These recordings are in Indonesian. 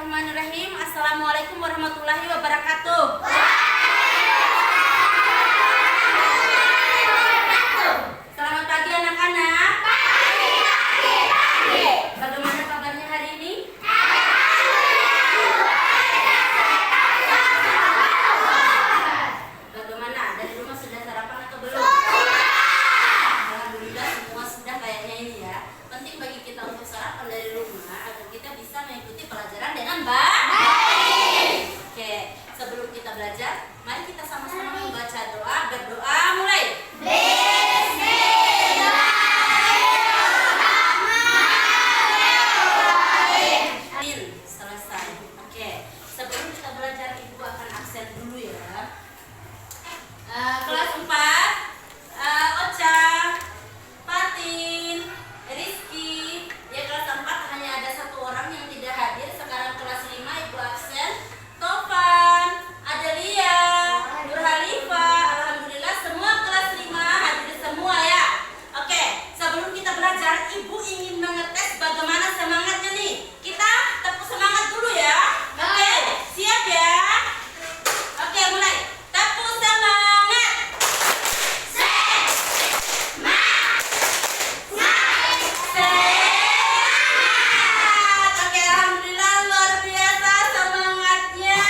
Bismillahirrahmanirrahim. Assalamualaikum warahmatullahi wabarakatuh. Selamat pagi anak-anak. Bagaimana kabarnya hari ini? Bagaimana? Dari rumah sudah sarapan atau belum? Alhamdulillah semua sudah kayaknya ini ya. Penting bagi kita untuk sarapan dari rumah agar kita bisa mengikuti pelajaran dengan baik. Oke, sebelum kita belajar, mari kita sama-sama membaca doa. Berdoa mulai. Selesai. Oke, sebelum kita belajar ibu akan absen dulu ya. Kelas 4 Ocha, Fatin, Rizky. Ya, kelas 4 hanya ada satu orang yang tidak hadir. Sekarang kelas 5 ibu absen. Tovan, Adelia, Nur Halifah. Alhamdulillah semua kelas 5 hadir semua ya. Oke, sebelum kita belajar, ibu ingin mengetes bagaimana semangatnya nih. Kita tepuk semangat dulu ya. Oke, siap ya? Oke, mulai. Tepuk semangat. Oke, alhamdulillah luar biasa semangatnya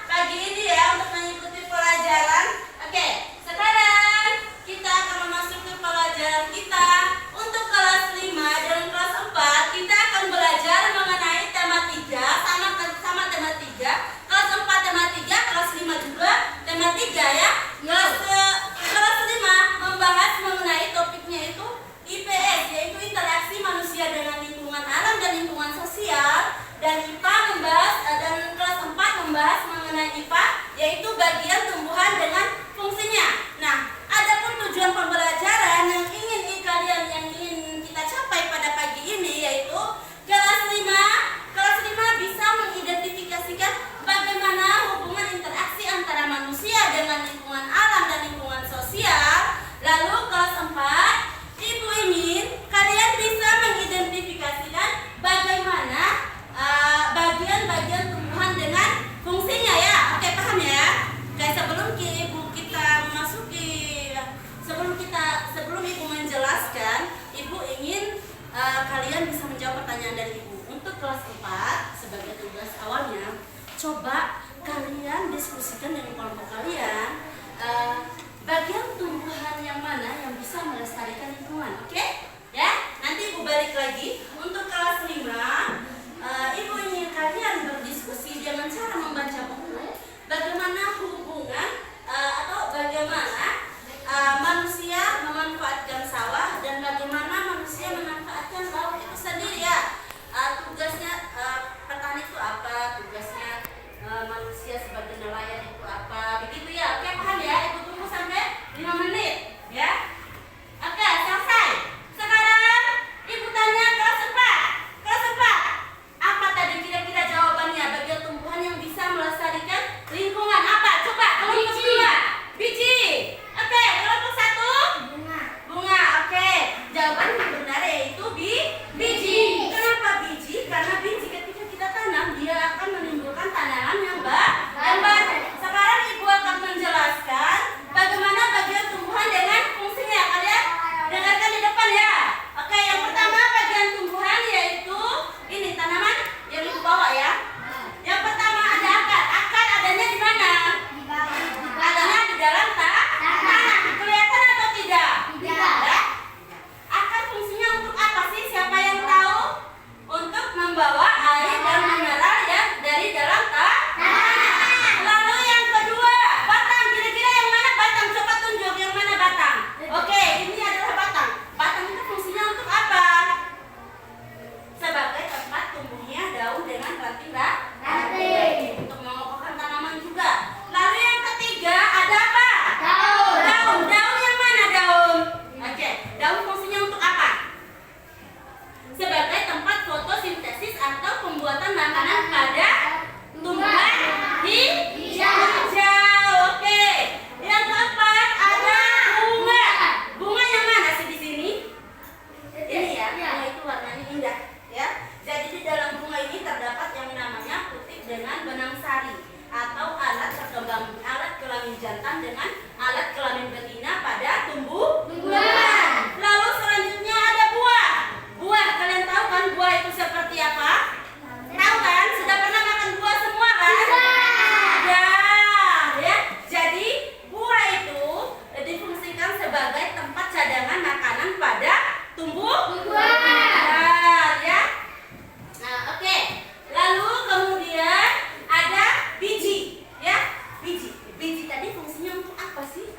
pagi ini ya untuk mengikuti pelajaran. Oke, sekarang kita akan memasuki pelajaran kita. Untuk kelas 5 dan kelas 4 kita akan belajar mengenai tema 3 sama tema 3. Kelas 4 tema 3, kelas 5 juga tema 3 ya. Kelas 5 membahas mengenai topiknya itu IPS, yaitu interaksi manusia dengan lingkungan alam dan lingkungan sosial. Dan IPA dan kelas 4 membahas mengenai IPA, yaitu bagian tumbuhan dengan fungsinya. Nah, adapun tujuan pembelajaran yang ingin kita capai pada pagi ini yaitu kelas 5 bisa mengidentifikasikan bagaimana hubungan interaksi antara manusia dengan lingkungan alam dan lingkungan sosial. Lalu kelas 4 ibu ingin kalian bisa mengidentifikasikan bagaimana bagian-bagian tumbuhan dengan fungsinya ya. Oke, paham ya? Oke, sebelum ibu menjelaskan, ibu ingin kalian bisa menjawab pertanyaan dari ibu. Untuk kelas 4 sebagai tugas awalnya, coba kalian diskusikan dengan kelompok kalian bagian tumbuhan yang mana yang bisa melestarikan lingkungan. Oke? Ya, nanti ibu balik lagi. Untuk kelas 5, ibu ingin kalian berdiskusi dengan cara membaca buku bagaimana hubungan atau bagaimana manusia memanfaatkan sawah dan bagaimana manusia memanfaatkan laut itu sendiri ya. Tugasnya petani itu apa, tugasnya manusia sebagai nelayan itu apa, begitu ya. Oke, paham ya? Ibu tunggu sampai 5 menit ya. Oke, selesai. Sekarang ibu tanya kelas 4. Apa tadi kira-kira jawabannya? Bagian tumbuhan yang bisa melestarikan lingkungan apa? Coba kelompok 2. Biji. Oke, kelompok 1. Bunga. Oke. Jawaban yang benar yaitu biji. Kenapa biji? Karena biji ketika kita tanam dia akan menimbulkan tanaman yang baru. Sekarang ibu akan menjelaskan bagaimana bagian tumbuhan dengan fungsinya. Kalian dengarkan di depan ya. Oke, yang pertama bagian tumbuhan yaitu ini tanaman yang ibu bawa ya. Yang pertama ada akar. Akar adanya di mana? Adanya di dalam tanah. Kelihatan atau tidak? Ya. Akar fungsinya untuk apa sih? Siapa yang tahu? Untuk membawa air dan mineral ya dari dalam tanah. Lalu yang kedua, batang. Kira-kira yang mana batang? Coba tunjuk yang mana batang. Oke, ini adalah batang. Batang itu fungsinya untuk apa? Sebagai tempat tumbuhnya daun dengan ranting. Untuk mengokohkan tanaman juga. Lalu yang ketiga ada apa? Daun. Daun yang mana daun? Oke, daun fungsinya untuk apa? Sebagai tempat fotosintesis atau pembuatan makanan pada tumbuhan hijau. Oke. Yang keempat ada bunga. Bunga yang mana sih di sini? Ini ya. Bunga itu warnanya indah, ya. Jadi di dalam bunga ini terdapat yang namanya dengan benang sari atau alat kelamin jantan dengan alat kelamin betina pada tumbuhan. Lalu selanjutnya ada buah. Buah, kalian tahu kan buah itu seperti apa? Tahu kan? Sudah pernah makan buah semua kan? Ya. Jadi buah itu difungsikan sebagai tempat cadangan makanan pada tumbuhan. Ya. Nah, oke. Lalu kemudian ada biji, ya. Biji tadi fungsinya untuk apa sih?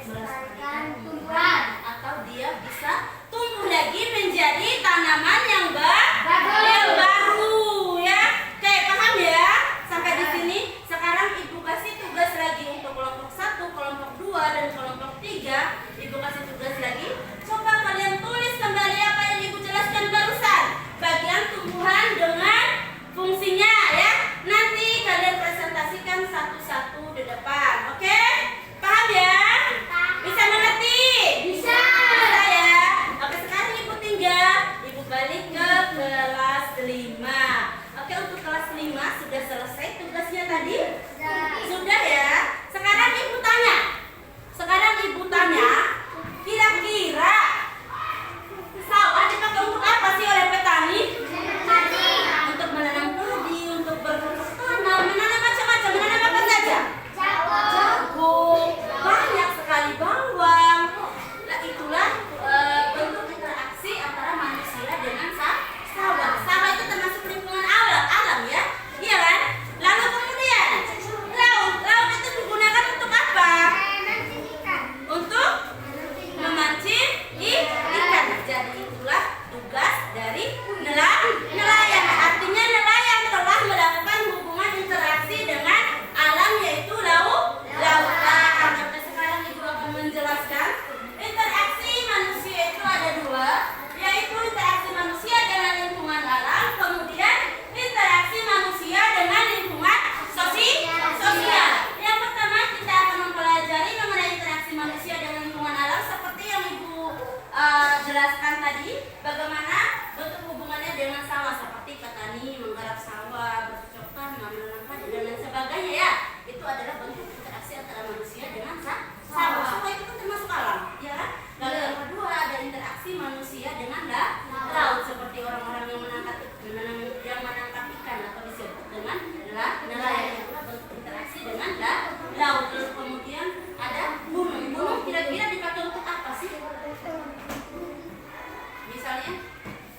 Melestarikan tumbuhan atau dia bisa tumbuh lagi menjadi tanaman yang baru, ya. Oke, paham ya? Sampai di sini. Sekarang Ibu kasih tugas lagi untuk kelompok 1, kelompok 2 dan kelompok 3. Ibu kasih tugas lagi. Coba kalian tulis kembali apa yang Ibu jelaskan barusan. Bagian tumbuhan dengan fungsinya, ya. Nanti kalian presentasikan satu-satu di depan. Oke? Paham ya? Bisa mengerti? Bisa ya. Oke, sekarang Ibu tinggal Ibu balik ke kelas 5. Oke, untuk kelas 5 sudah selesai tugasnya tadi? Sudah ya. Sekarang Ibu tanya, kira-kira sawah dipakai untuk apa sih oleh petani? Untuk menanam padi, untuk bercocok tanam, menanam macam-macam. Menanam apa saja? Jagung, banyak sekali bawang. Nah, itulah bentuk interaksi antara manusia dengan sawah. Sawah itu termasuk lingkungan alam, ya. Iya kan? Lalu kemudian laut itu digunakan untuk apa? Untuk memancing ikan. Jadi itulah tugas dari nelayan. Artinya nelayan telah melakukan hubungan interaksi dengan alam, yaitu lautan. Sampai sekarang Ibu akan menjelaskan interaksi manusia itu ada 2, yaitu interaksi manusia dengan lingkungan alam, kemudian interaksi manusia dengan lingkungan sosial. Yang pertama kita akan mempelajari mengenai interaksi manusia dengan lingkungan alam seperti yang Ibu jelaskan tadi, bagaimana bentuk hubungannya dengan sawah, seperti petani menggarap sawah, bercocok tanam, menanam padi dan lain sebagainya, ya. Itu adalah bentuk interaksi antara manusia dengan sawah. Sawah itu kan termasuk alam, ya kan? Lalu yang kedua ada interaksi manusia dengan laut, seperti orang-orang yang menangkap ikan atau disebut dengan nelayan. Itulah bentuk interaksi dengan laut. Lalu kemudian ada gunung. Gunung kira-kira dipakai untuk apa sih? Misalnya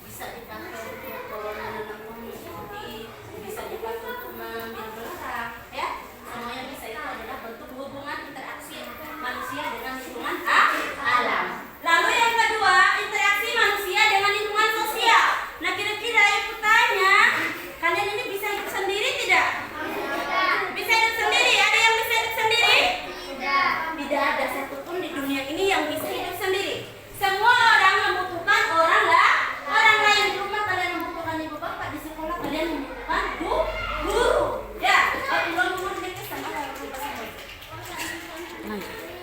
bisa dipakai untuk menanam padi, bisa dipakai untuk mengambil belerang, ya. Semuanya bisa. Itu adalah bentuk hubungan interaksi manusia dengan lingkungan alam. Lalu yang kedua, interaksi manusia dengan lingkungan sosial. Nah, kira-kira Ibu tanya, kalian ini bisa hidup sendiri tidak? Bisa hidup sendiri? Ada yang bisa hidup sendiri? Tidak ada satupun di dunia ini yang bisa hidup sendiri. Semua orang membutuhkan orang lain. Di rumah kalian membutuhkan ibu bapak, di sekolah kalian membutuhkan guru. Ya,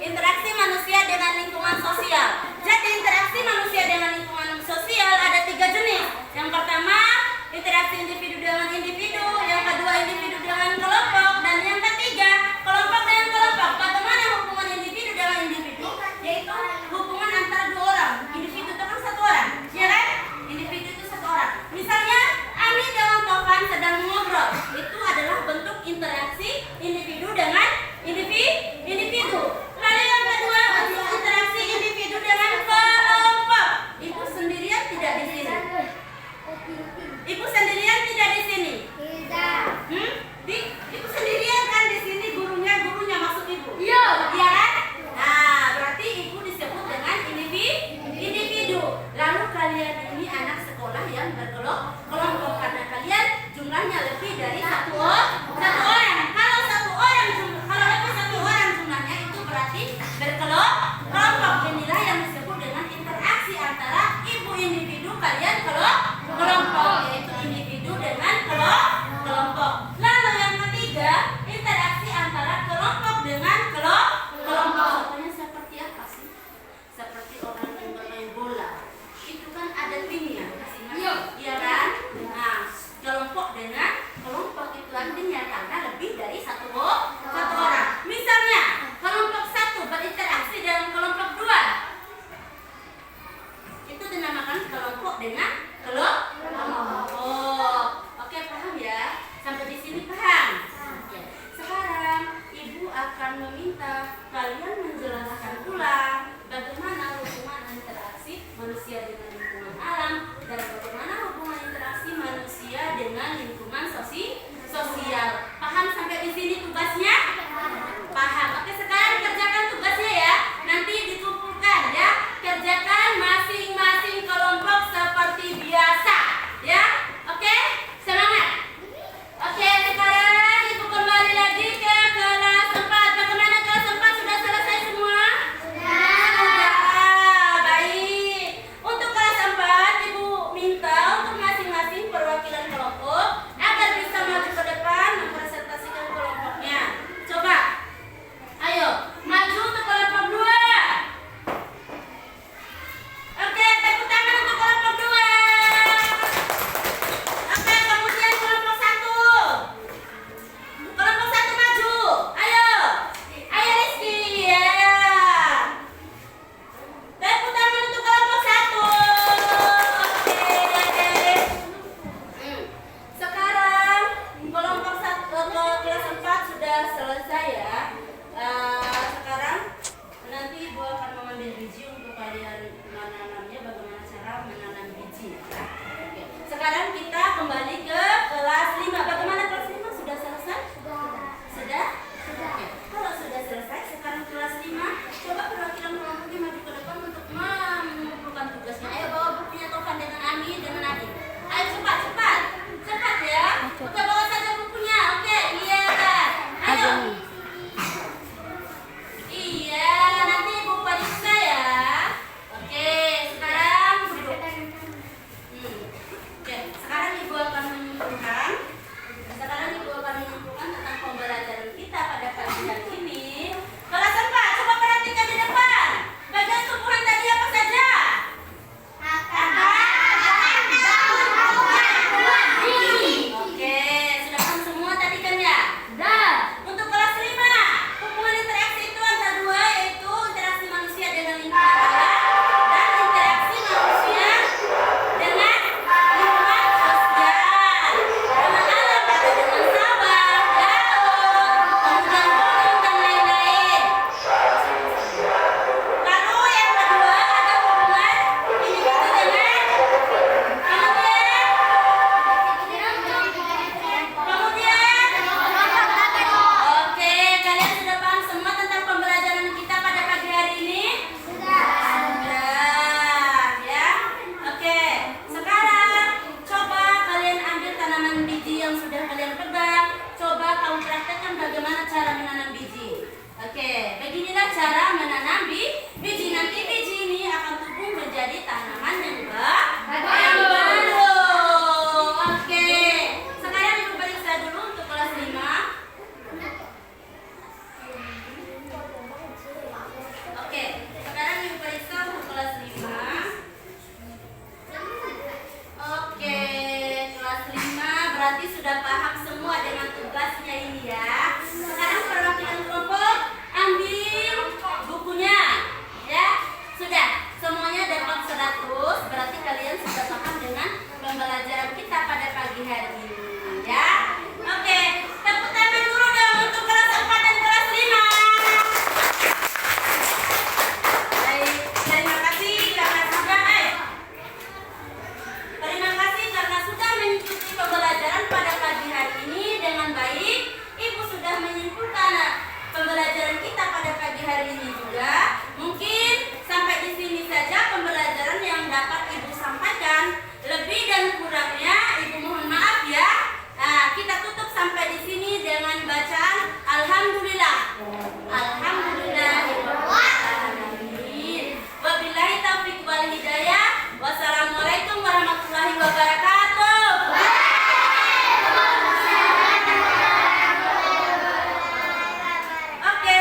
interaksi manusia dengan lingkungan sosial. Jadi interaksi manusia dengan lingkungan sosial ada 3 jenis. Yang pertama, interaksi individu dengan individu. Yang kedua, individu dengan kelompok. Dan yang ketiga, kelompok dengan kelompok. Bagaimana hubungan individu dengan individu? Yaitu hubungan antara 2 orang. Individu itu kan 1 orang, ya kan? Individu itu 1 orang. Misalnya Ami dengan Tovan sedang ngobrol. Itu adalah bentuk interaksi individu dengan individu. Lalu yang kedua, bentuk interaksi individu dengan kelompok. Ibu sendirian tidak di sini. Ibu sendirian tidak di sini. Tidak. Ibu sendirian kan di sini, gurunya maksud Ibu. Iya. Iya kan? Nah, berarti Ibu disebut dengan individu. Lalu kalian ini anak sekolah yang berkelompok karena kalian jumlahnya lebih dari satu orang. Kalau lebih 1 orang jumlahnya, itu berarti berkelompok. Inilah yang disebut dengan interaksi antara ibu individu, kalian kelompok, yaitu individu dengan kelompok. Lalu yang ketiga, interaksi antara kelompok dengan kelompok. Contohnya seperti apa sih? Seperti orang yang bermain bola. Itu kan ada timnya masing-masing. Iya kan? Nah, kalau berarti sudah paham semua dengan tugasnya ini ya. Sekarang perwakilan kelompok ambil bukunya ya. Sudah, semuanya dapat 100. Berarti kalian sudah paham dengan pembelajaran kita pada pagi hari ini.